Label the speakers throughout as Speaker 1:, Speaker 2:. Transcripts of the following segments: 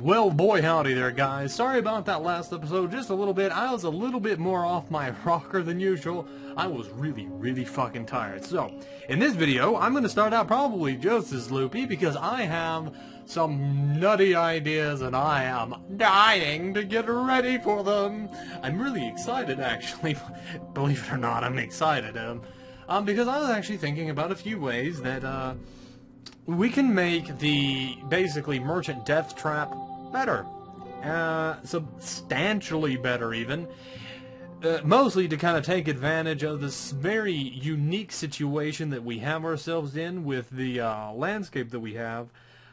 Speaker 1: Well, boy howdy there, guys. Sorry about that last episode, just a little bit. I was a little bit more off my rocker than usual. I was really fucking tired. So, in this video, I'm going to start out probably just as loopy because I have some nutty ideas and I am dying to get ready for them. I'm really excited, actually. Believe it or not, I'm excited. Because I was actually thinking about a few ways that, we can make the, basically, merchant death trap better. Substantially better, even. Mostly to kind of take advantage of this very unique situation that we have ourselves in with the landscape that we have.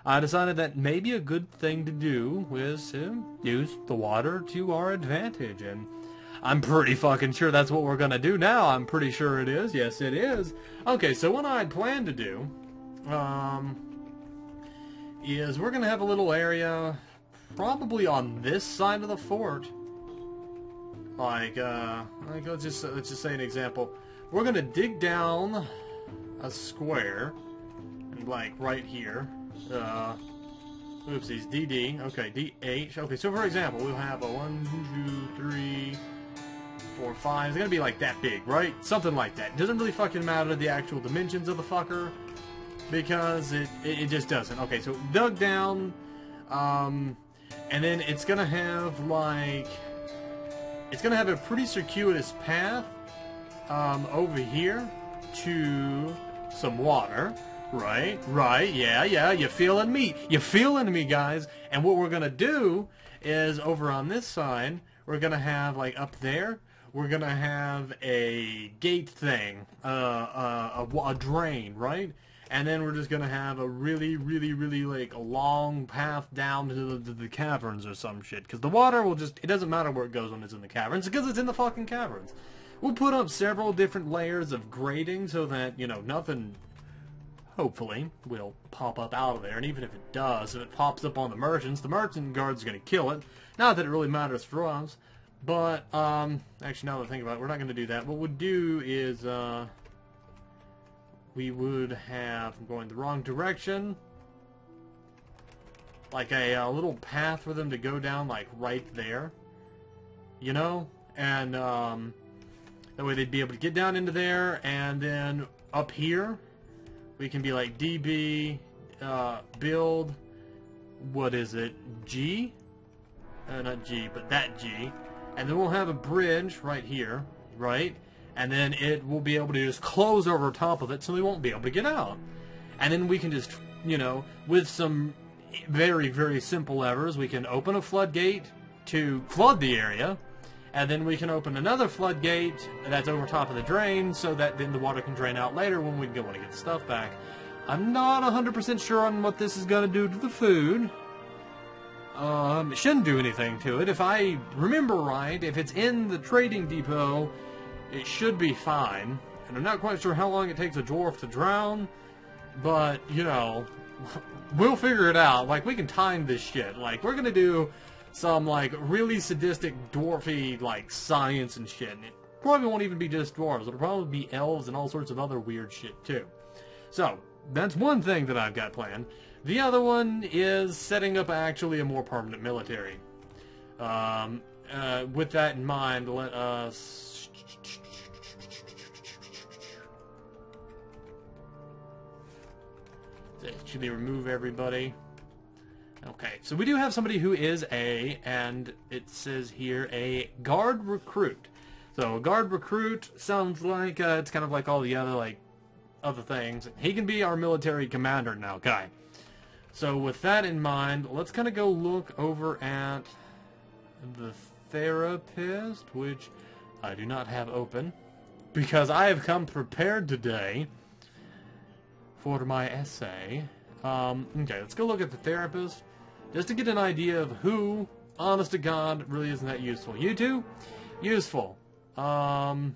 Speaker 1: I decided that maybe a good thing to do was to use the water to our advantage, and I'm pretty fucking sure that's what we're gonna do now. I'm pretty sure it is. Yes, it is. Okay, so what I plan to do is we're gonna have a little area probably on this side of the fort. Like let's just say an example. We're gonna dig down a square, and like right here. Oopsies, DD. Okay, DH. Okay, so for example, we'll have a 1, 2, 3, 4, 5. It's gonna be like that big, right? Something like that. Doesn't really fucking matter the actual dimensions of the fucker, because it just doesn't. Okay, so dug down, and then it's gonna have like, it's gonna have a pretty circuitous path over here to some water. Right, yeah, you feeling me? You feeling me, guys? And what we're gonna do is over on this side, we're gonna have like up there, we're gonna have a gate thing, a drain, right? And then we're just gonna have a really like a long path down to the caverns or some shit. Because the water will just, it doesn't matter where it goes when it's in the caverns, because it's in the fucking caverns. We'll put up several different layers of grading so that, you know, nothing, hopefully, will pop up out of there. And even if it does, if it pops up on the merchant guard's gonna kill it. Not that it really matters for us. But, actually, now that I think about it, we're not gonna do that. What we'll do is, we would have, I'm going the wrong direction, like a little path for them to go down, like right there, you know, and that way they'd be able to get down into there, and then up here we can be like DB build, what is it, G? Not G, but that G, and then we'll have a bridge right here, right? And then it will be able to just close over top of it, so we won't be able to get out. And then we can just, you know, with some very simple levers, we can open a floodgate to flood the area, and then we can open another floodgate that's over top of the drain, so that then the water can drain out later when we go want to get the stuff back. I'm not 100% sure on what this is going to do to the food. It shouldn't do anything to it. If I remember right, if it's in the trading depot, it should be fine, and I'm not quite sure how long it takes a dwarf to drown, but, you know, we'll figure it out. Like, we can time this shit. Like, we're gonna do some, like, really sadistic, dwarfy, like, science and shit, and it probably won't even be just dwarves. It'll probably be elves and all sorts of other weird shit, too. So, that's one thing that I've got planned. The other one is setting up actually a more permanent military. With that in mind, let us actually remove everybody. Okay, so we do have somebody who is and it says here, a guard recruit. So a guard recruit sounds like, it's kind of like all the other, like, other things. He can be our military commander now, guy. So with that in mind, let's kind of go look over at the therapist, which I do not have open, because I have come prepared today for my essay. Okay, let's go look at the therapist, just to get an idea of who, honest to God, really isn't that useful. You two? Useful. Why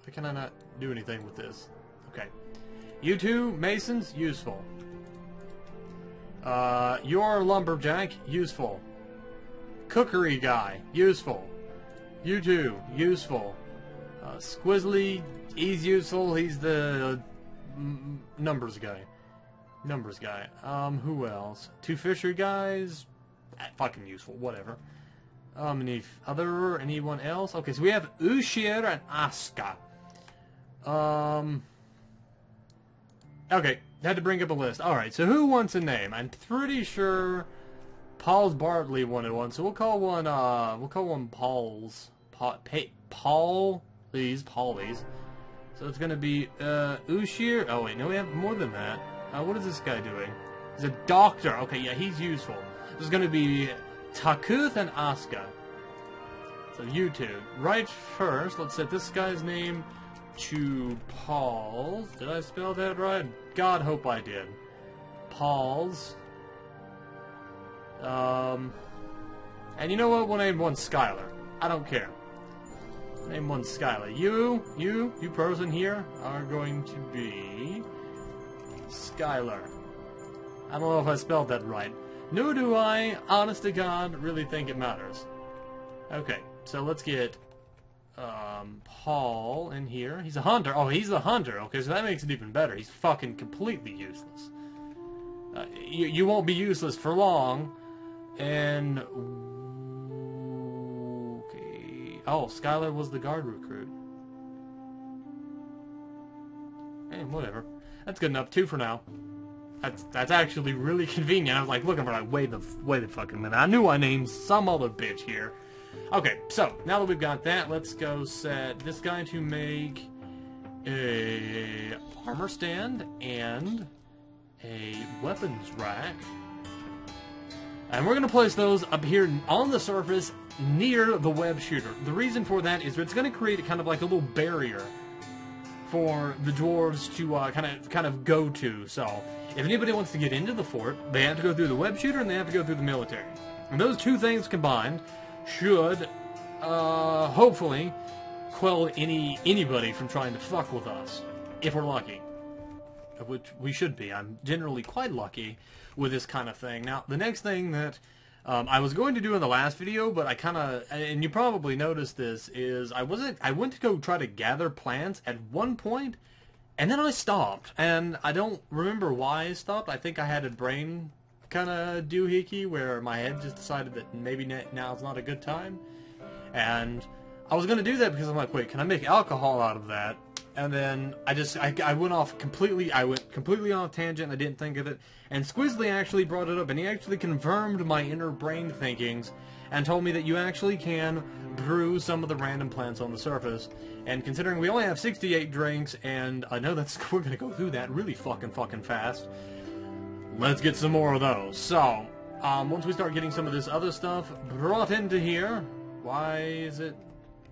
Speaker 1: can I not do anything with this? Okay. You two, masons? Useful. You're lumberjack? Useful. Cookery guy? Useful. You two? Useful. Squizzly, he's useful. He's the numbers guy. Numbers guy. Who else? 2 fisher guys? Fucking useful, whatever. Anyone else? Okay, so we have Ushir and Aska. Okay, had to bring up a list. Alright, so who wants a name? I'm pretty sure Paul's Bartley wanted one, so we'll call one Paul's. Paul, please, Paulies. So it's gonna be, Ushir. Oh wait, no, we have more than that. What is this guy doing? He's a doctor. Okay, yeah, he's useful. This is gonna be Takuth and Aska. So you two. Right first, let's set this guy's name to Paul's. Did I spell that right? God hope I did. Paul's. And you know what? We'll name one Skylar. I don't care. Name one Skylar. You person here are going to be Skylar. I don't know if I spelled that right. Nor do I, honest to God, really think it matters. Okay, so let's get Paul in here. He's a hunter. Oh, he's the hunter. Okay, so that makes it even better. He's fucking completely useless. You won't be useless for long. And okay. Oh, Skylar was the guard recruit. Hey, whatever. That's good enough. 2 for now. That's actually really convenient. I was like looking for like wait the fucking minute. I knew I named some other bitch here. Okay, so now that we've got that, let's go set this guy to make a armor stand and a weapons rack. And we're going to place those up here on the surface near the web shooter. The reason for that is it's going to create kind of like a little barrier for the dwarves to kind of go to. So if anybody wants to get into the fort, they have to go through the web shooter and they have to go through the military. And those 2 things combined should hopefully quell anybody from trying to fuck with us, if we're lucky. Which we should be. I'm generally quite lucky with this kind of thing. Now, the next thing that I was going to do in the last video, but I kind of, and you probably noticed this, is I went to go try to gather plants at one point, and then I stopped. And I don't remember why I stopped. I think I had a brain kind of doohickey where my head just decided that maybe now's not a good time. And I was going to do that because I'm like, wait, can I make alcohol out of that? And then I went completely off tangent. I didn't think of it. And Squizzly actually brought it up, and he actually confirmed my inner brain thinkings and told me that you actually can brew some of the random plants on the surface. And considering we only have 68 drinks, and I know we're going to go through that really fucking fast, let's get some more of those. So, once we start getting some of this other stuff brought into here, why is it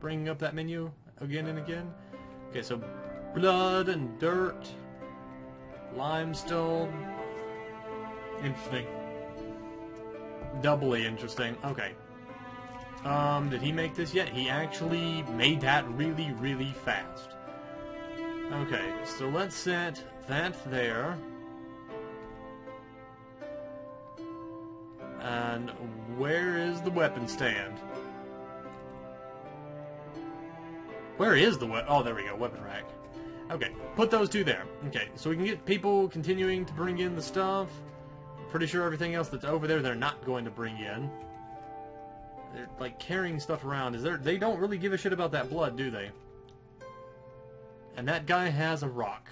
Speaker 1: bringing up that menu again and again? Okay, so blood and dirt, limestone, interesting, doubly interesting. Okay, did he make this yet? He actually made that really fast. Okay, so let's set that there. And where is the weapon stand? Where is the weapon? Oh, there we go, weapon rack. Okay, put those 2 there. Okay, so we can get people continuing to bring in the stuff. Pretty sure everything else that's over there they're not going to bring in. They're like carrying stuff around. They don't really give a shit about that blood, do they? And that guy has a rock.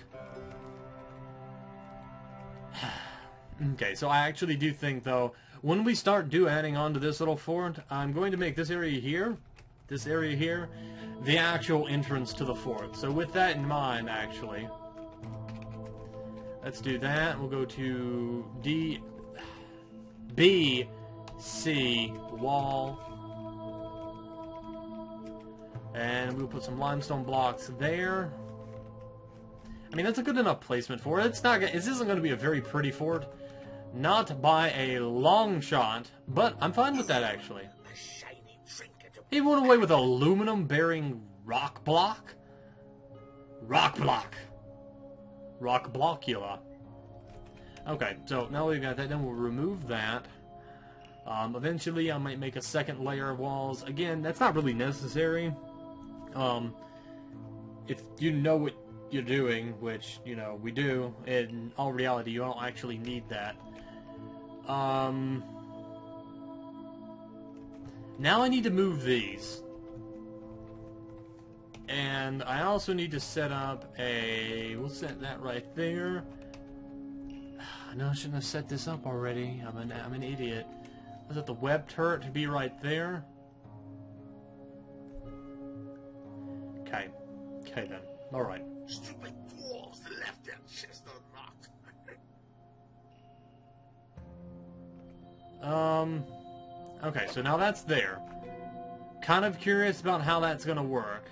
Speaker 1: Okay, so I actually do think though, when we start adding on to this little fort, I'm going to make this area here, the actual entrance to the fort. So with that in mind, actually, let's do that. We'll go to B, C, wall, and we'll put some limestone blocks there. I mean, that's a good enough placement for it. This isn't going to be a very pretty fort, not by a long shot, but I'm fine with that actually. He went away with aluminum-bearing rock block? Rock block. Rock blockula. Okay, so now we've got that done, we'll remove that. Eventually I might make a second layer of walls. Again, that's not really necessary. If you know what you're doing, which, you know, we do. In all reality, you don't actually need that. Now I need to move these. And I also need to set up a... We'll set that right there. No, I shouldn't have set this up already. I'm an idiot. Was it the web turret to be right there? Okay. Okay then. Alright.
Speaker 2: Stupid dwarves left their chest unlocked.
Speaker 1: Okay, so now that's there. Kind of curious about how that's gonna work.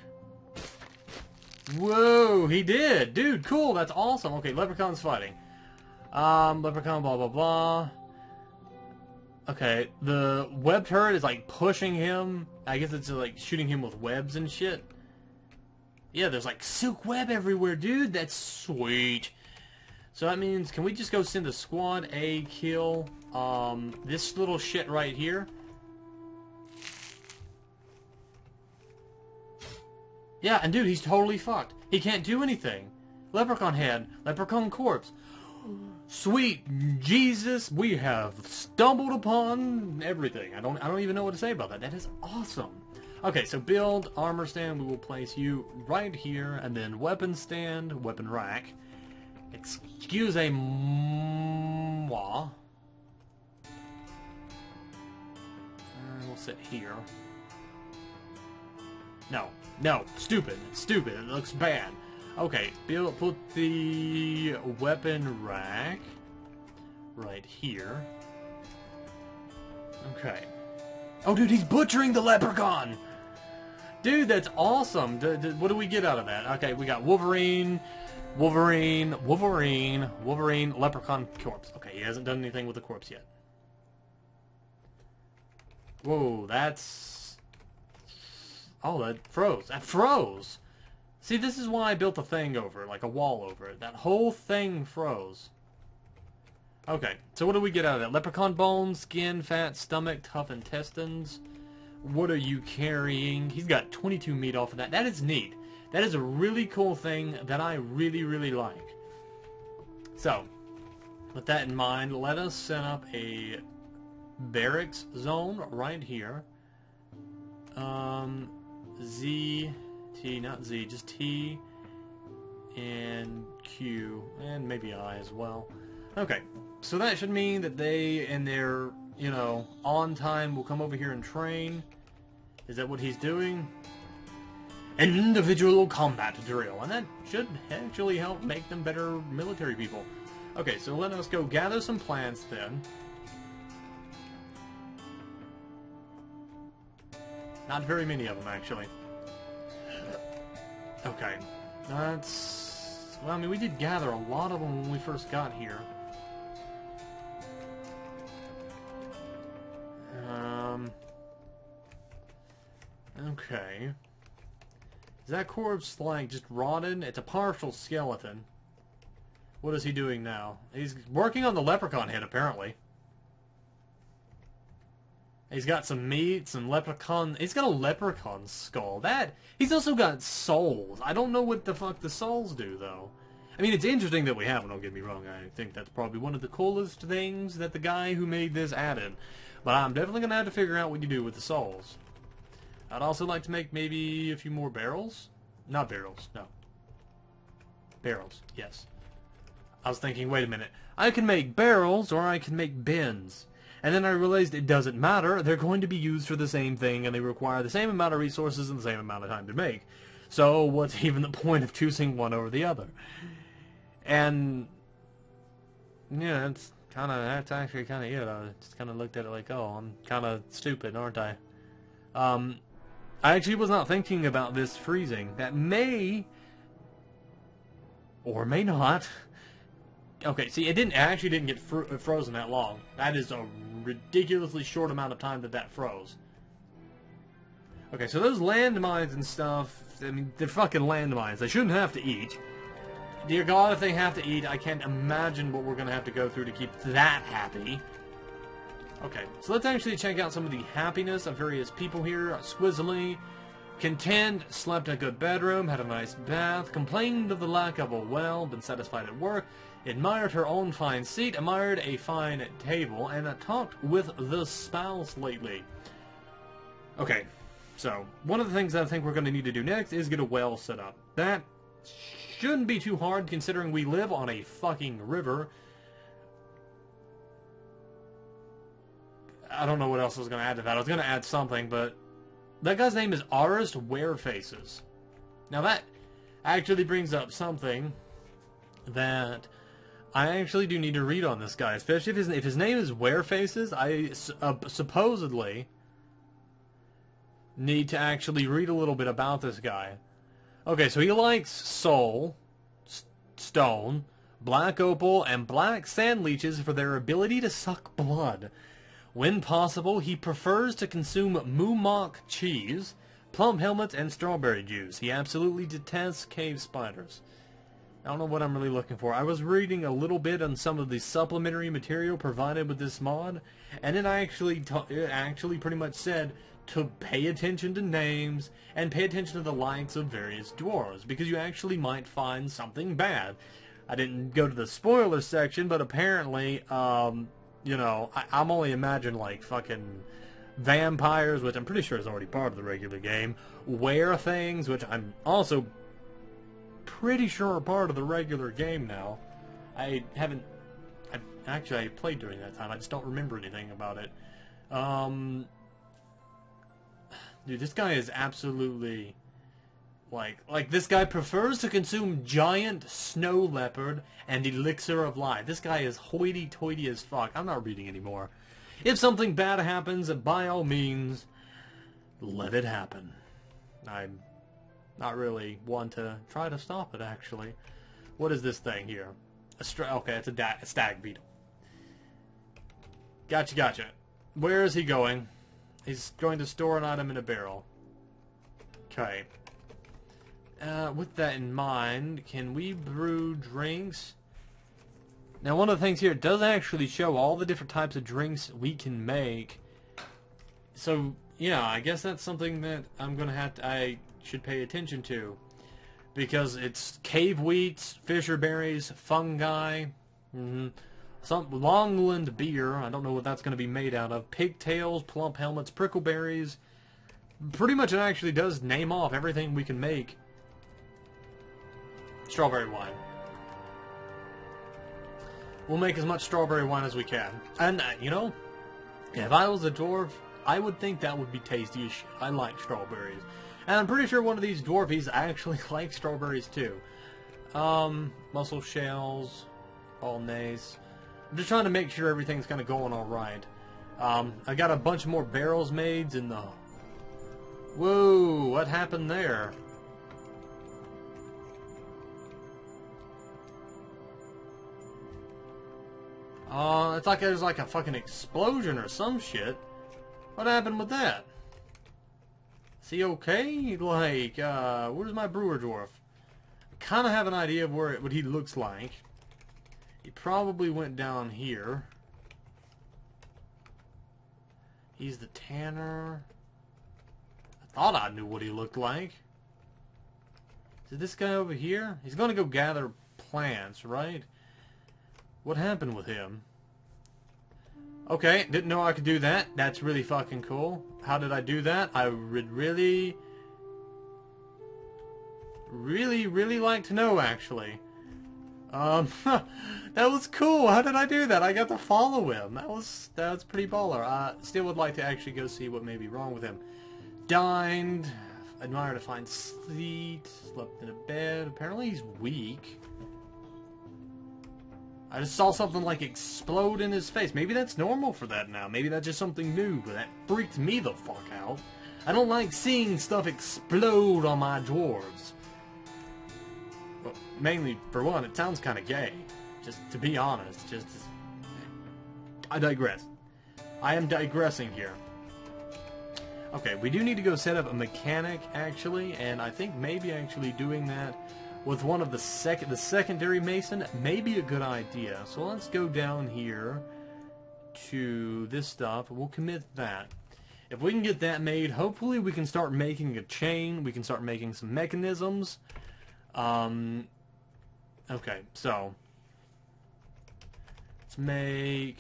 Speaker 1: Whoa, he did! Dude, cool, that's awesome. Okay, Leprechaun's fighting. Leprechaun, blah, blah, blah. Okay, the web turret is, like, pushing him. I guess it's, like, shooting him with webs and shit. Yeah, there's, like, silk web everywhere, dude. That's sweet. So that means, can we just go send a squad A kill, this little shit right here? Yeah, and dude, he's totally fucked. He can't do anything. Leprechaun head, leprechaun corpse. Sweet Jesus, we have stumbled upon everything. I don't even know what to say about that. That is awesome. Okay, so build armor stand. We will place you right here, and then weapon stand, weapon rack. Excusez-moi. We'll sit here. No, no, stupid, stupid. It looks bad. Okay, put the weapon rack right here. Okay. Oh, dude, he's butchering the leprechaun! Dude, that's awesome! What do we get out of that? Okay, we got Wolverine, leprechaun corpse. Okay, he hasn't done anything with the corpse yet. Whoa, that's... Oh, that froze. That froze! See, this is why I built a thing over it, like a wall over it. That whole thing froze. Okay, so what do we get out of that? Leprechaun bones, skin, fat, stomach, tough intestines. What are you carrying? He's got 22 meat off of that. That is neat. That is a really cool thing that I really, really like. So, with that in mind, let us set up a barracks zone right here. Not Z, just T and Q, and maybe I as well. Okay, so that should mean that they, in their, you know, on time, will come over here and train. Is that what he's doing? An individual combat drill, and that should actually help make them better military people. Okay, so let us go gather some plants then. Not very many of them, actually. Okay, that's... Well, I mean, we did gather a lot of them when we first got here. Okay. Is that corpse, like, just rotted? It's a partial skeleton. What is he doing now? He's working on the leprechaun head, apparently. He's got some meat, some leprechaun... He's got a leprechaun skull. He's also got souls. I don't know what the fuck the souls do, though. I mean, it's interesting that we have them, don't get me wrong. I think that's probably one of the coolest things that the guy who made this added. But I'm definitely going to have to figure out what you do with the souls. I'd also like to make maybe a few more barrels. Not barrels, no. Barrels, yes. I was thinking, wait a minute. I can make barrels, or I can make bins. And then I realized it doesn't matter. They're going to be used for the same thing, and they require the same amount of resources and the same amount of time to make. So what's even the point of choosing one over the other? And yeah, that's actually kind of it. I just kind of looked at it like, oh, I'm kind of stupid, aren't I? I actually was not thinking about this freezing. That may or may not. Okay, see, it actually didn't get frozen that long. That is a ridiculously short amount of time that froze. Okay, so those landmines and stuff, I mean, they're fucking landmines. They shouldn't have to eat. Dear God, if they have to eat, I can't imagine what we're going to have to go through to keep that happy. Okay, so let's actually check out some of the happiness of various people here. Squizzly, Content, slept in a good bedroom, had a nice bath, complained of the lack of a well, been satisfied at work, admired her own fine seat, admired a fine table, and talked with the spouse lately. Okay, so one of the things that I think we're going to need to do next is get a well set up. That shouldn't be too hard considering we live on a fucking river. I don't know what else I was going to add to that. I was going to add something, but that guy's name is Artist Werefaces. Now that actually brings up something that I actually do need to read on this guy, especially if his name is Werefaces. I supposedly need to actually read a little bit about this guy. Okay, so he likes soul, stone, black opal, and black sand leeches for their ability to suck blood. When possible, he prefers to consume Moomok cheese, plum helmets, and strawberry juice. He absolutely detests cave spiders. I don't know what I'm really looking for. I was reading a little bit on some of the supplementary material provided with this mod, and it actually pretty much said to pay attention to names and pay attention to the likes of various dwarves, because you actually might find something bad. I didn't go to the spoiler section, but apparently, you know, I'm only imagining like fucking vampires, which I'm pretty sure is already part of the regular game, things, which I'm also pretty sure are part of the regular game now. I played during that time, I just don't remember anything about it. Dude, this guy is absolutely like this guy prefers to consume giant snow leopard and elixir of life. This guy is hoity-toity as fuck. I'm not reading anymore. If something bad happens, by all means, let it happen. I'm not really one to try to stop it, actually. What is this thing here? Okay, it's a stag beetle. Gotcha. Where is he going? He's going to store an item in a barrel. Okay. With that in mind, can we brew drinks? Now, one of the things here, it does actually show all the different types of drinks we can make. So, yeah, I guess that's something that I should pay attention to. Because it's cave wheats, fisher berries, fungi, some Longland beer, I don't know what that's going to be made out of, pigtails, plump helmets, prickleberries. Pretty much it actually does name off everything we can make. Strawberry wine. We'll make as much strawberry wine as we can. And, you know, if I was a dwarf, I would think that would be tasty as shit. I like strawberries. And I'm pretty sure one of these dwarfies actually likes strawberries too. Mussel shells, all nice. I'm just trying to make sure everything's kind of going alright. I got a bunch more barrels made in the... Whoa, what happened there? It's like there's like a fucking explosion or some shit. What happened with that? Is he okay? Like, where's my brewer dwarf? I kind of have an idea of what he looks like. He probably went down here. He's the tanner. I thought I knew what he looked like. Is it this guy over here? He's gonna go gather plants, right? What happened with him? Okay, didn't know I could do that. That's really fucking cool. How did I do that? I would really like to know, actually. That was cool. How did I do that? I got to follow him. That was pretty baller. Still would like to actually go see what may be wrong with him. Dined. Admired a fine seat. Slept in a bed. Apparently he's weak. I just saw something like explode in his face. Maybe that's normal for that now. Maybe that's just something new, but that freaked me the fuck out. I don't like seeing stuff explode on my dwarves. Well, mainly, for one, it sounds kind of gay. Just to be honest. I digress. I am digressing here. Okay, we do need to go set up a mechanic, actually, and I think maybe actually doing that with one of the secondary mason may be a good idea. So let's go down here to this stuff, and we'll commit that. If we can get that made, hopefully we can start making a chain. We can start making some mechanisms. Okay, so let's make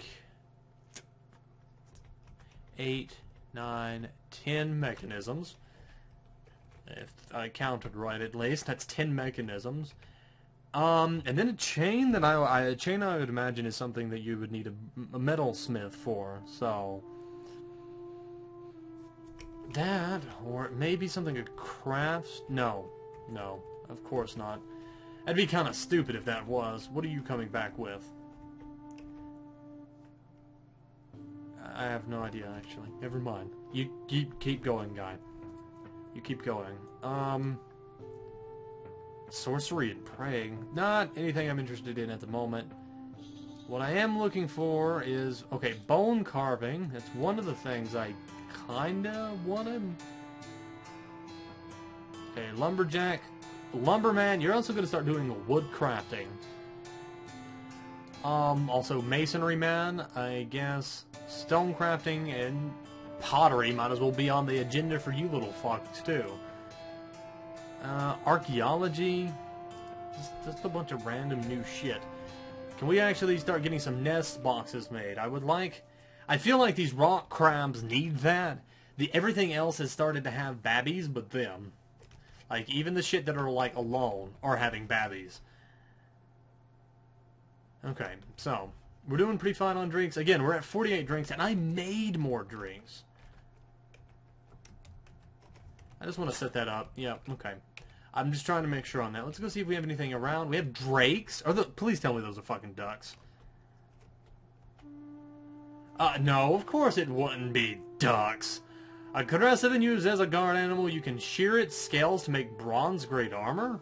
Speaker 1: 8, 9, 10 mechanisms. If I counted right, at least that's 10 mechanisms. And then a chain that a chain I would imagine is something that you would need a metalsmith for. So that, or maybe something that crafts. No, of course not. That'd be kind of stupid if that was. What are you coming back with? I have no idea, actually. Never mind. You keep going, guy. You keep going. Sorcery and praying. Not anything I'm interested in at the moment. What I am looking for is... Okay, bone carving. That's one of the things I kinda wanted. Okay, lumberjack. Lumberman, you're also going to start doing wood crafting. Also masonry man, I guess. Stone crafting and pottery might as well be on the agenda for you little fucks too. Archaeology, just a bunch of random new shit. Can we actually start getting some nest boxes made? I feel like these rock crabs need that. Everything else has started to have babbies but them. Like, even the shit that are, like, alone are having babbies. Okay, so, we're doing pretty fine on drinks. Again, we're at 48 drinks, and I made more drinks. I just want to set that up. Yeah, okay. I'm just trying to make sure on that. Let's go see if we have anything around. We have drakes. Please tell me those are fucking ducks. No, of course it wouldn't be ducks. A caressa been used as a guard animal. You can shear its scales to make bronze-grade armor.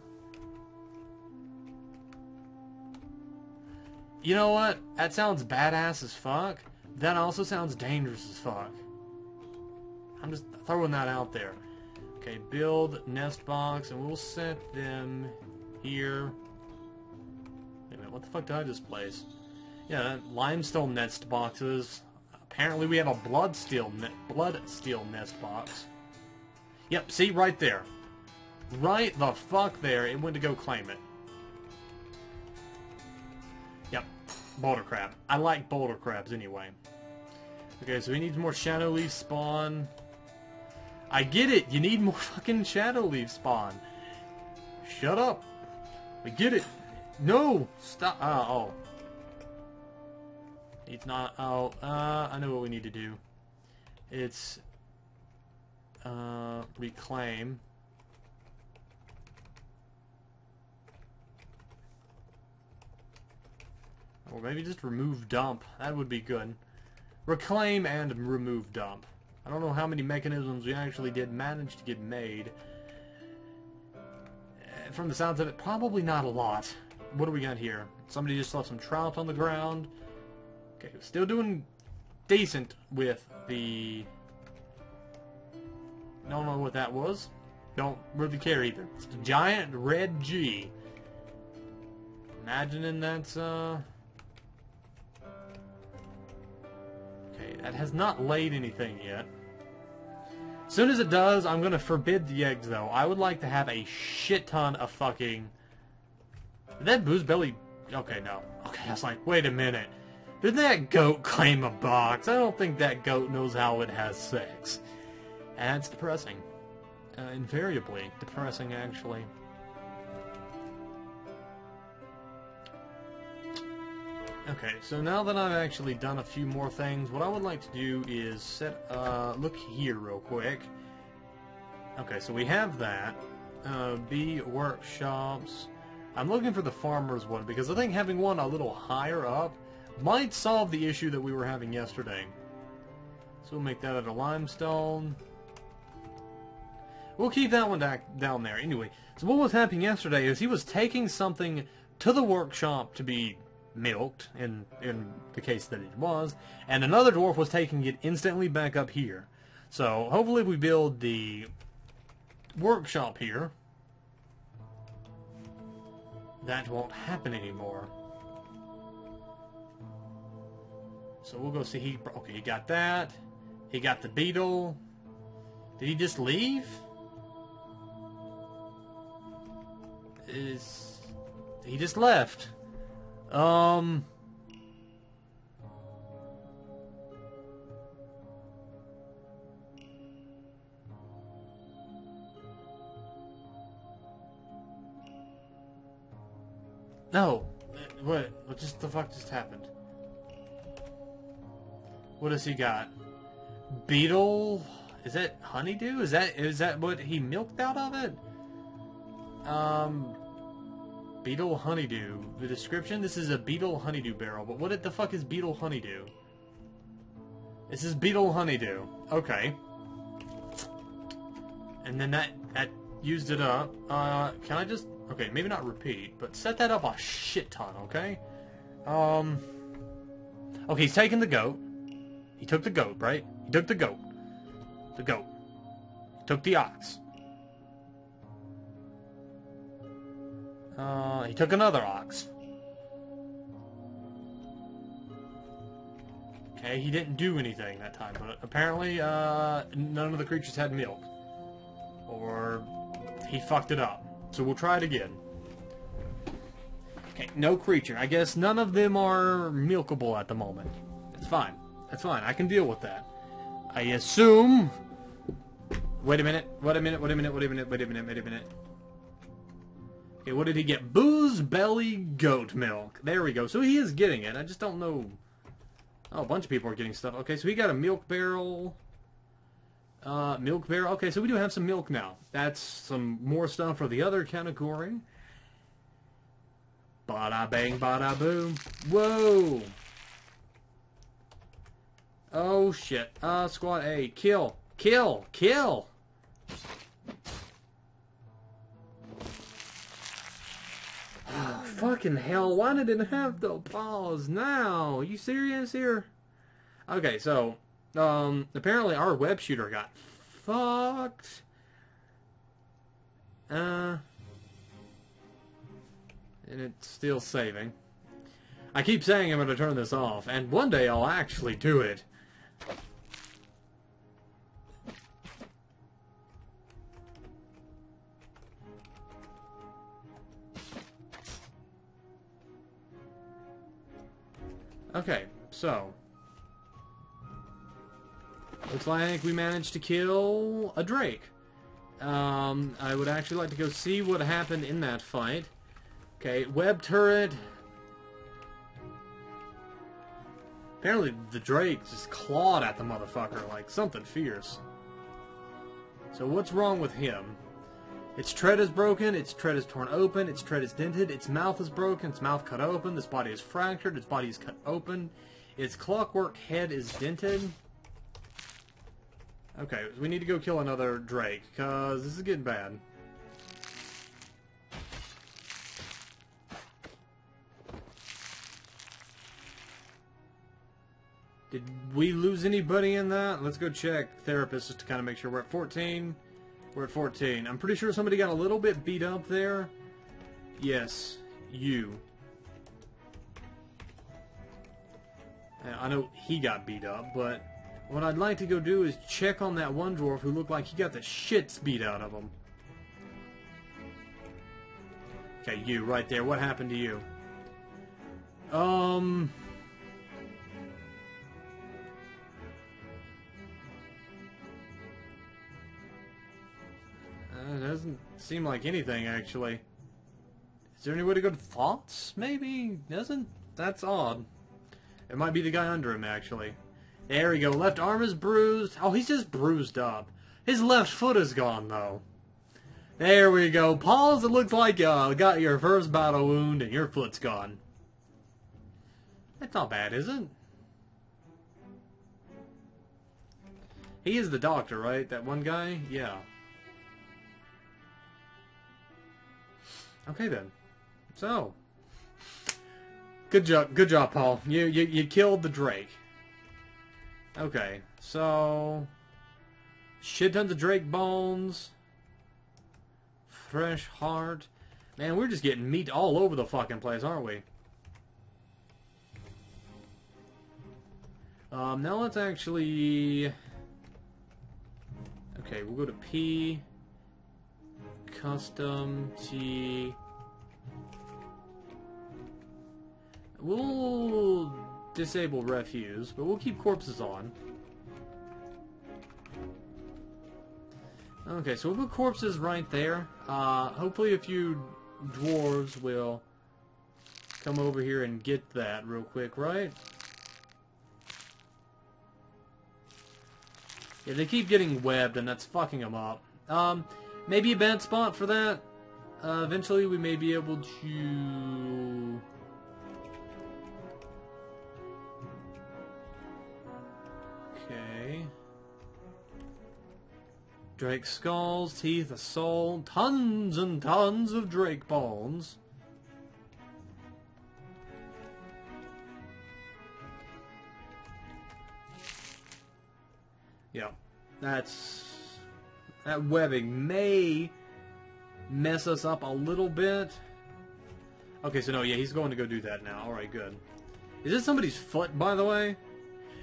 Speaker 1: You know what? That sounds badass as fuck. That also sounds dangerous as fuck. I'm just throwing that out there. Okay, build nest box, and we'll set them here. Wait a minute, what the fuck did I just place? Yeah, limestone nest boxes. Apparently we have a blood steel nest box. Yep, see, right there. Right the fuck there, it went to go claim it. Yep, boulder crab. I like boulder crabs anyway. Okay, so we need more shadow leaf spawn. I get it, you need more fucking shadow leaf spawn. Shut up. I get it. No! Stop. Oh. It's not. Oh, I know what we need to do. It's reclaim. Or maybe just remove dump. That would be good. Reclaim and remove dump. I don't know how many mechanisms we actually did manage to get made. From the sounds of it, probably not a lot. What do we got here? Somebody just left some trout on the ground. Okay, still doing decent with the... Don't know what that was. Don't really care either. It's a giant red G. Imagining that's, Okay, that has not laid anything yet. As soon as it does, I'm gonna forbid the eggs, though. I would like to have a shit ton of fucking... Did that booze belly... Okay, no. Okay, I was like, wait a minute. Did that goat claim a box? I don't think that goat knows how it has sex. And it's depressing. Invariably depressing, actually. Okay, so now that I've actually done a few more things, what I would like to do is set, look here real quick. Okay, so we have that. B workshops. I'm looking for the farmer's one, because I think having one a little higher up might solve the issue that we were having yesterday. So we'll make that out of limestone. We'll keep that one down there. Anyway, so what was happening yesterday is he was taking something to the workshop to be milked, in the case that it was, and another dwarf was taking it instantly back up here. So hopefully if we build the workshop here, that won't happen anymore. So we'll go see. Okay, he got that. He got the beetle. Did he just leave? He just left? No. What just the fuck just happened? What has he got? Beetle? Is that honeydew? Is that what he milked out of it? Beetle honeydew. The description? This is a beetle honeydew barrel, but what the fuck is beetle honeydew? This is beetle honeydew. Okay. And then that used it up. Can I just... Okay, maybe not repeat, but set that up a shit ton, okay? Okay, he's taking the goat. He took the goat, right? He took the goat. The goat. He took the ox. He took another ox. Okay, he didn't do anything that time, but apparently, none of the creatures had milk. Or he fucked it up. So we'll try it again. Okay, no creature. I guess none of them are milkable at the moment. It's fine. That's fine. I can deal with that. I assume... Wait a minute. Wait a minute. Wait a minute. Wait a minute. Wait a minute. Wait a minute. Okay, what did he get? Booze Belly Goat Milk. There we go. So he is getting it. I just don't know... Oh, a bunch of people are getting stuff. Okay, so he got a milk barrel... milk barrel. Okay, so we do have some milk now. That's some more stuff for the other category. Bada bang, bada boom. Whoa! Oh shit. Squad A. Kill! Kill! Kill! Oh, fucking hell. Why did it have to pause now? Are you serious here? Okay, so... apparently our web shooter got fucked. And it's still saving. I keep saying I'm going to turn this off, and one day I'll actually do it. Okay, so... Looks like we managed to kill a drake. I would actually like to go see what happened in that fight. Okay, web turret. Apparently the drake just clawed at the motherfucker like something fierce. So what's wrong with him? Its tread is broken, its tread is torn open, its tread is dented, its mouth is broken, its mouth cut open, this body is fractured, its body is cut open, its clockwork head is dented. Okay, we need to go kill another drake, because this is getting bad. Did we lose anybody in that? Let's go check therapist just to kind of make sure we're at 14. We're at 14. I'm pretty sure somebody got a little bit beat up there. Yes, you. I know he got beat up, but what I'd like to go do is check on that one dwarf who looked like he got the shits beat out of him. Okay, you right there. What happened to you? It doesn't seem like anything, actually. Is there any way to go to thoughts? Maybe? Doesn't? That's odd. It might be the guy under him, actually. There we go. Left arm is bruised. Oh, he's just bruised up. His left foot is gone, though. There we go. Pause. It looks like you got your first battle wound and your foot's gone. That's not bad, is it? He is the doctor, right? That one guy? Yeah. Okay, then. So. Good job, Paul. You killed the drake. Okay, so... Shit tons of drake bones. Fresh heart. Man, we're just getting meat all over the fucking place, aren't we? Now let's actually... Okay, we'll go to P, custom, T. We'll disable refuse, but we'll keep corpses on. Okay, so we'll put corpses right there. Hopefully a few dwarves will come over here and get that real quick, right? Yeah, they keep getting webbed, and that's fucking them up. Maybe a bad spot for that. Eventually we may be able to... Okay. Drake skulls, teeth, a soul, tons and tons of drake bones. Yeah, that webbing may mess us up a little bit. Okay, so no, yeah, he's going to go do that now. Alright, good. Is this somebody's foot, by the way?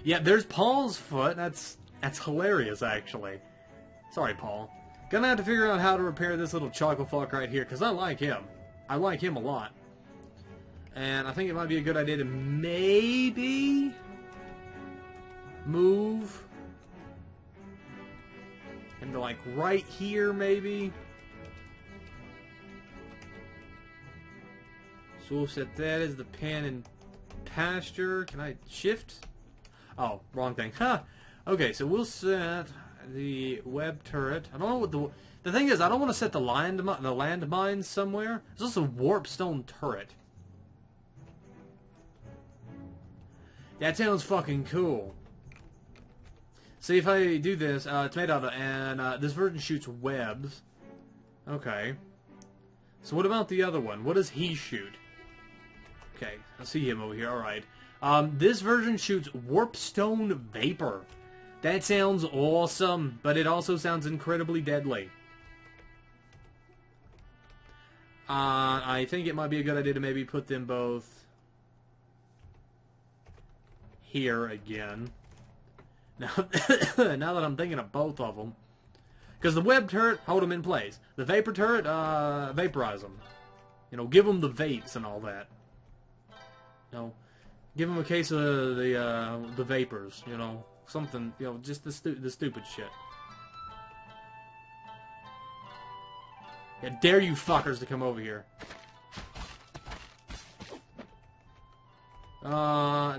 Speaker 1: Yeah, there's Paul's foot. That's hilarious, actually. Sorry, Paul. Gonna have to figure out how to repair this little chocolate fuck right here, because I like him. I like him a lot. And I think it might be a good idea to maybe move him to, like, right here, maybe. So we'll set that as the pen and pasture. Can I shift? Oh, wrong thing. Ha! Okay, so we'll set the web turret. I don't know what the thing is. I don't want to set the landmines somewhere. There's also a warp stone turret. That sounds fucking cool. See, if I do this, it's made out of, and this version shoots webs. Okay. So what about the other one? What does he shoot? Okay, I see him over here. All right. This version shoots warpstone vapor. That sounds awesome, but it also sounds incredibly deadly. I think it might be a good idea to maybe put them both here again. Now, now that I'm thinking of both of them. Because the web turret, hold them in place. The vapor turret, vaporize them. You know, give them the vapes and all that. You know, give them a case of the vapors, you know. Something, you know, just the stupid shit. Yeah, dare you fuckers to come over here. It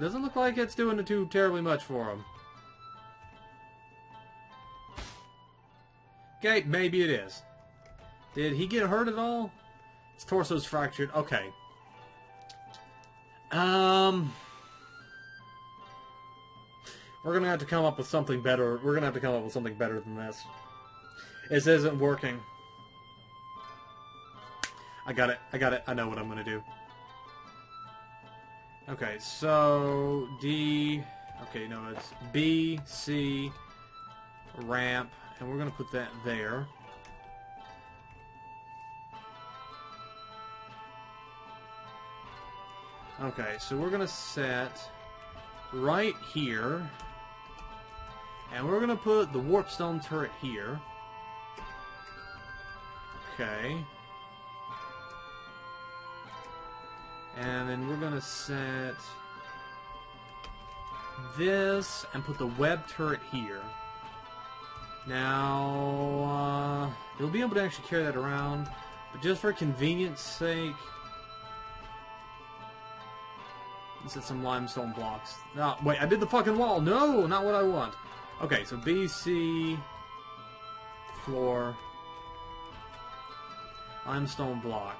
Speaker 1: doesn't look like it's doing too terribly much for him. Okay, maybe it is. Did he get hurt at all? His torso's fractured. Okay. We're gonna have to come up with something better. We're gonna have to come up with something better than this. This isn't working. I got it. I got it. I know what I'm gonna do. Okay, so D. Okay, no, it's B, C, ramp, and we're gonna put that there. Okay, so we're gonna set right here, and we're gonna put the warpstone turret here. Okay. And then we're gonna set this and put the web turret here. Now, they'll be able to actually carry that around, but just for convenience sake, let's set some limestone blocks. No, wait, I did the fucking wall. No, not what I want. Okay, so BC floor limestone block.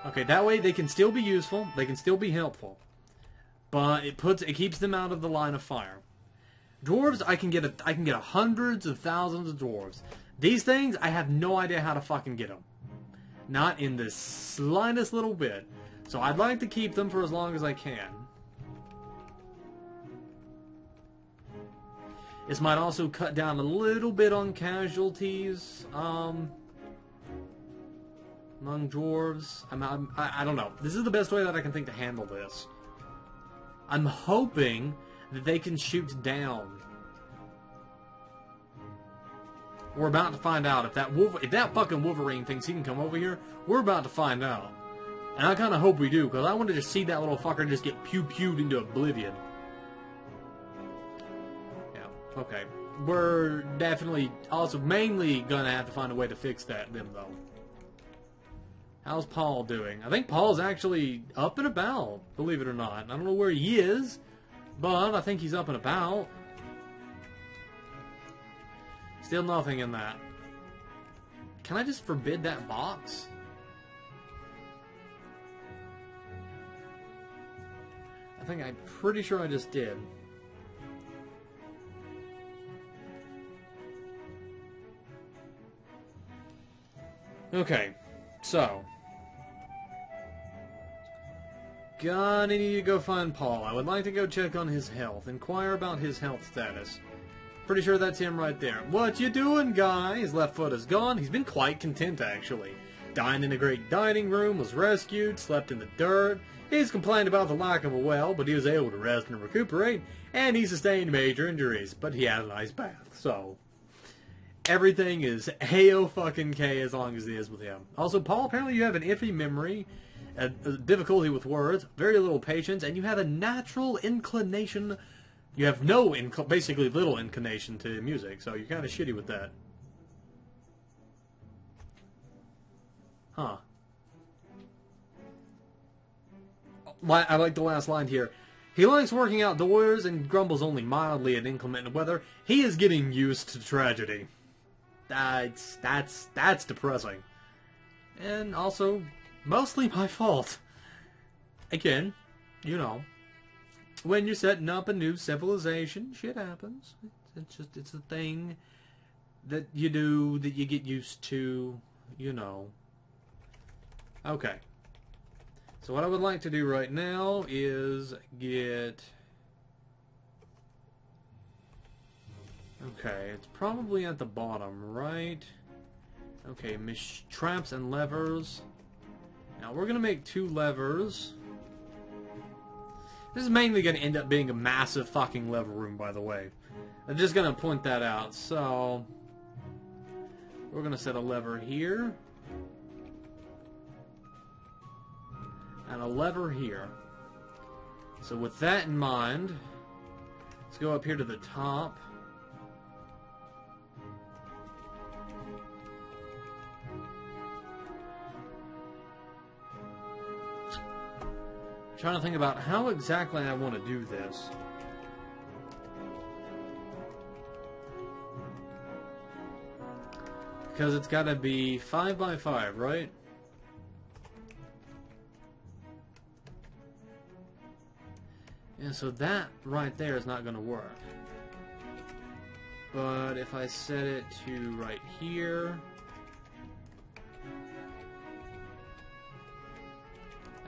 Speaker 1: Okay, that way they can still be useful, they can still be helpful, but it keeps them out of the line of fire. Dwarves, I can get hundreds of thousands of dwarves. These things, I have no idea how to fucking get them. Not in the slightest little bit. So I'd like to keep them for as long as I can. This might also cut down a little bit on casualties among dwarves. I don't know. This is the best way that I can think to handle this. I'm hoping that they can shoot down. We're about to find out if that fucking Wolverine thinks he can come over here. We're about to find out. And I kind of hope we do, because I want to just see that little fucker just get pew-pewed into oblivion. Yeah, okay. We're definitely also mainly gonna have to find a way to fix them though. How's Paul doing? I think Paul's actually up and about, believe it or not. I don't know where he is, but I think he's up and about. Still nothing in that. Can I just forbid that box? I'm pretty sure I just did. Okay, so gonna need to go find Paul. I would like to go check on his health, inquire about his health status. Pretty sure that's him right there. What you doing, guy? His left foot is gone. He's been quite content, actually. Dined in a great dining room, was rescued, slept in the dirt. He's complained about the lack of a well, but he was able to rest and recuperate, and he sustained major injuries, but he had a nice bath, so everything is A-O-fucking-K as long as it is with him. Also, Paul, apparently you have an iffy memory, a difficulty with words, very little patience, and you have a natural inclination. You have basically little inclination to music, so you're kind of shitty with that. Huh. I like the last line here. He likes working outdoors and grumbles only mildly at inclement weather. He is getting used to tragedy. That's depressing. And also, mostly my fault. Again, you know, when you're setting up a new civilization, shit happens. It's a thing that you do, that you get used to, you know. Okay. So what I would like to do right now is get... Okay, it's probably at the bottom, right? Okay, traps and levers. Now we're going to make 2 levers. This is mainly going to end up being a massive fucking lever room, by the way. I'm just going to point that out. So, we're going to set a lever here. And a lever here. So with that in mind, let's go up here to the top. I'm trying to think about how exactly I want to do this. Because it's got to be 5 by 5, right? And so that right there is not going to work. But if I set it to right here,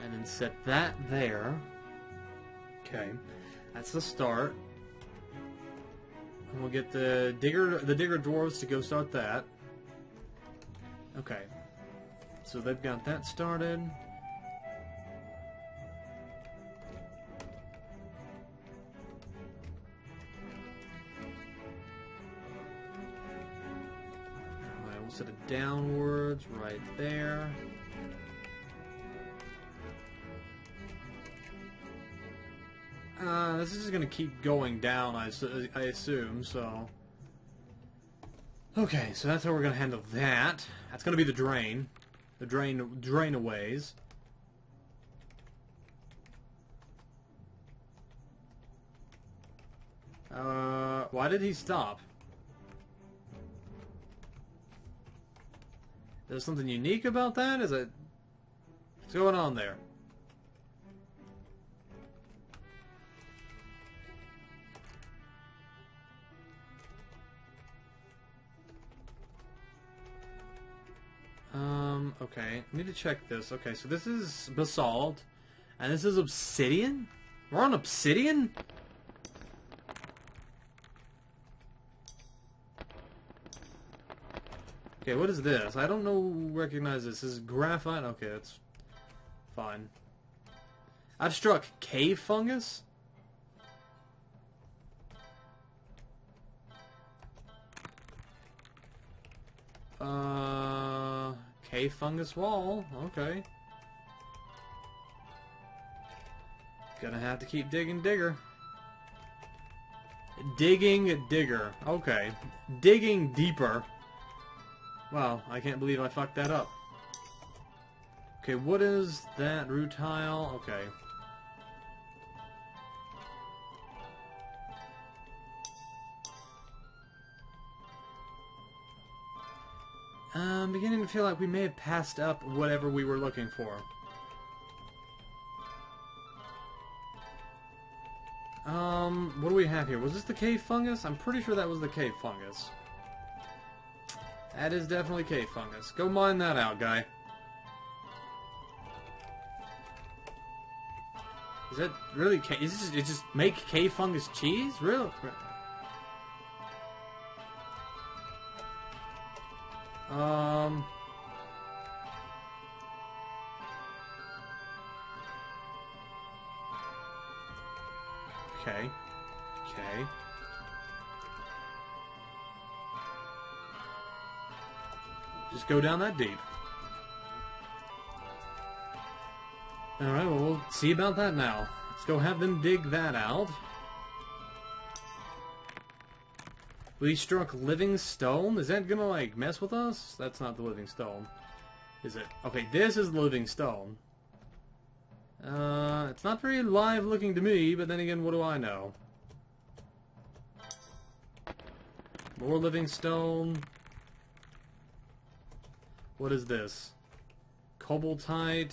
Speaker 1: and then set that there, okay, that's the start. And we'll get the digger dwarves to go start that. Okay, so they've got that started. Set it downwards right there. This is going to keep going down, I assume, so... Okay, so that's how we're going to handle that. That's going to be the drain. The drainaways. Why did he stop? There's something unique about that? Is it... What's going on there? Okay. I need to check this. Okay, so this is basalt. And this is obsidian? We're on obsidian? Okay, what is this? I don't recognize this. This is graphite? Okay, that's fine. I've struck cave fungus? Cave fungus wall. Okay. Gonna have to keep digging digger. Digging digger. Okay. Digging deeper. Wow, I can't believe I fucked that up. Okay, what is that? Rutile? Okay. I'm beginning to feel like we may have passed up whatever we were looking for. What do we have here? Was this the cave fungus? I'm pretty sure that was the cave fungus. That is definitely cave fungus. Go mine that out, guy. Is that really cave? Is it just make cave fungus cheese? Really? Okay. Okay. Just go down that deep. Alright, well, we'll see about that now. Let's go have them dig that out. We struck living stone? Is that gonna, like, mess with us? That's not the living stone. Is it? Okay, this is living stone. It's not very live looking to me, but then again, what do I know? More living stone. What is this? Cobaltite.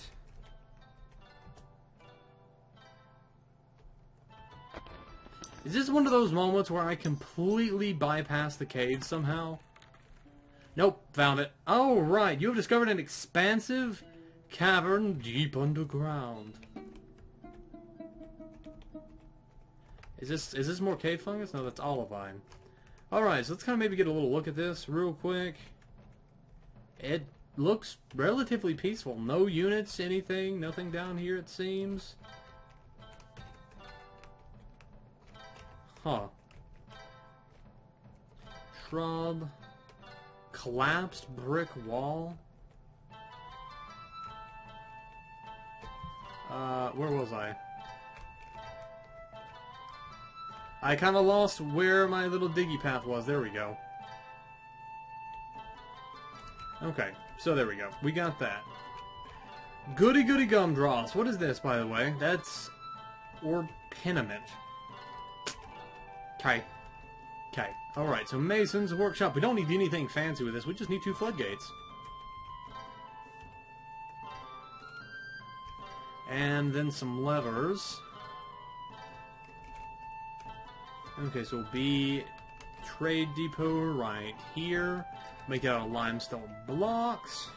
Speaker 1: Is this one of those moments where I completely bypass the cave somehow? Nope, found it. Oh, right, you have discovered an expansive cavern deep underground. Is this more cave fungus? No, that's olivine. Alright, so let's kind of maybe get a little look at this real quick. It looks relatively peaceful. No units, anything, nothing down here it seems. Huh. Shrub. Collapsed brick wall. Where was I? I kind of lost where my little diggy path was. There we go. Okay, so there we go. We got that. Goody goody gumdrops. What is this, by the way? That's orpiment. Okay. Okay. Alright, so Mason's workshop. We don't need anything fancy with this. We just need 2 floodgates. And then some levers. Okay, so B trade depot right here. Make out of limestone blocks.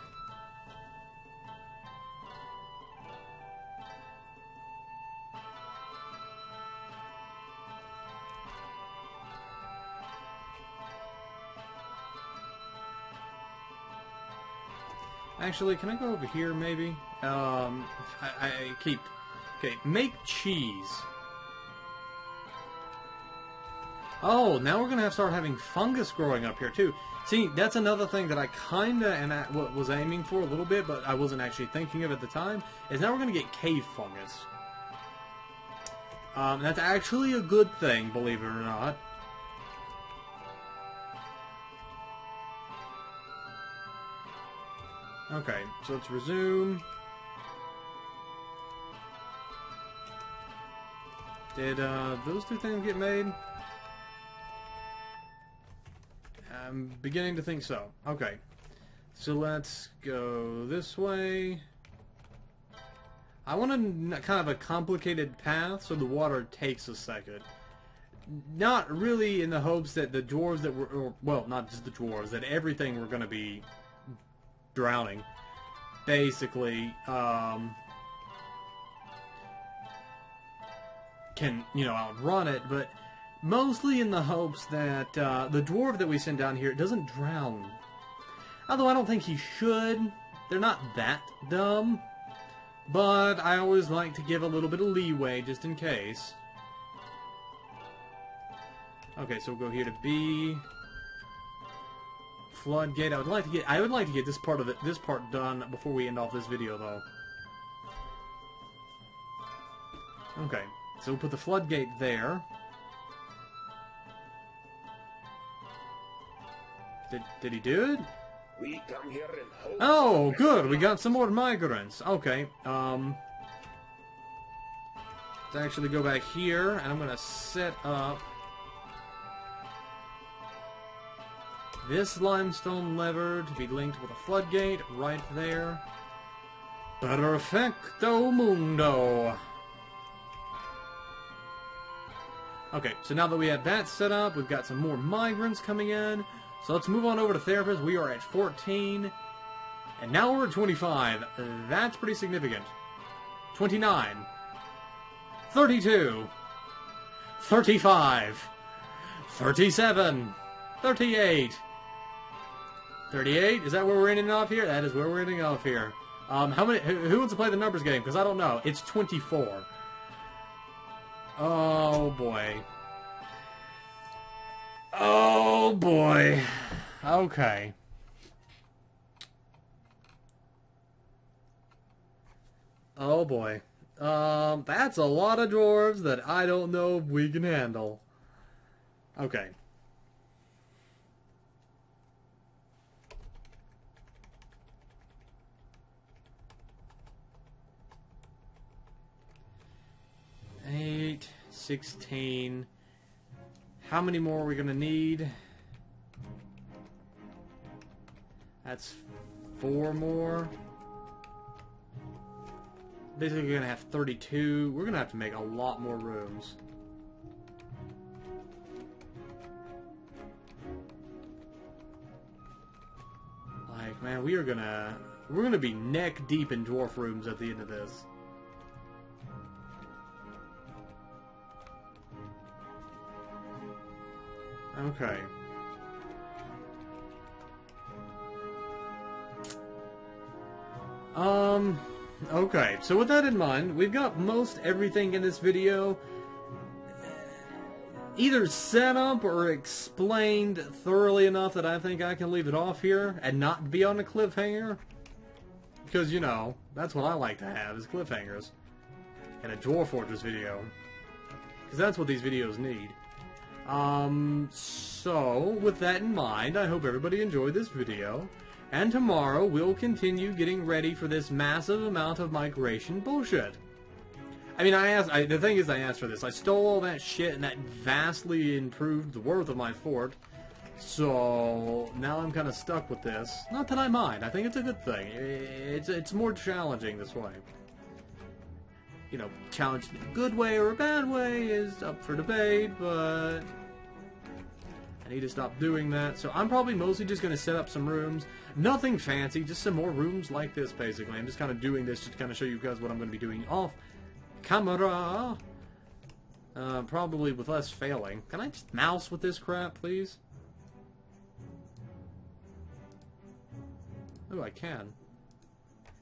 Speaker 1: Actually, can I go over here, maybe? I keep... Okay, make cheese. Oh, now we're going to start having fungus growing up here, too. See, that's another thing that I kinda was aiming for a little bit, but I wasn't actually thinking of at the time, is now we're going to get cave fungus. That's actually a good thing, believe it or not. Okay, so let's resume. Did those 2 things get made? I'm beginning to think so. Okay, so let's go this way. I want kind of a complicated path so the water takes a second. Not really in the hopes that the dwarves that were, or, well, not just the dwarves, that everything were going to be drowning. Basically, can, you know, outrun it, but mostly in the hopes that the dwarf that we send down here doesn't drown. Although I don't think he should. They're not that dumb. But I always like to give a little bit of leeway just in case. Okay, so we'll go here to B. floodgate. I would like to get this part done before we end off this video, though. Okay, so we'll put the floodgate there. Did he do it?
Speaker 2: We come here and hold.
Speaker 1: Oh, good. We got some more migrants. Okay. Let's actually go back here, and I'm gonna set up this limestone lever to be linked with a floodgate right there. Perfecto mundo. Okay, so now that we have that set up, we've got some more migrants coming in. So let's move on over to therapists. We are at 14. And now we're at 25. That's pretty significant. 29. 32. 35. 37. 38. 38? Is that where we're ending off here? That is where we're ending off here. Who wants to play the numbers game? Because I don't know. It's 24. Oh, boy. Oh, boy. Okay. Oh, boy. That's a lot of dwarves that I don't know if we can handle. Okay. Eight, 16. How many more are we gonna need? That's 4 more. Basically, we're gonna have 32. We're gonna have to make a lot more rooms. Like, man, we're gonna be neck deep in dwarf rooms at the end of this. Okay. Okay, so with that in mind, we've got most everything in this video either set up or explained thoroughly enough that I think I can leave it off here and not be on a cliffhanger. Because, you know, that's what I like to have, is cliffhangers. In a Dwarf Fortress video. Because that's what these videos need. So, with that in mind, I hope everybody enjoyed this video. And tomorrow, we'll continue getting ready for this massive amount of migration bullshit. I mean, the thing is, I asked for this. I stole all that shit, and that vastly improved the worth of my fort. So, now I'm kind of stuck with this. Not that I mind. I think it's a good thing. It's more challenging this way. You know, challenged in a good way or a bad way is up for debate, but I need to stop doing that. So I'm probably mostly just going to set up some rooms. Nothing fancy, just some more rooms like this, basically. I'm just kind of doing this just to kind of show you guys what I'm going to be doing off camera. Probably with less failing. Can I just mouse with this crap, please? Oh, I can.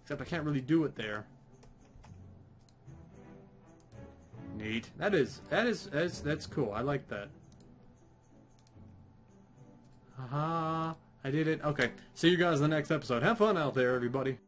Speaker 1: Except I can't really do it there. Neat. That's cool. I like that. Haha. I did it. Okay. See you guys in the next episode. Have fun out there, everybody.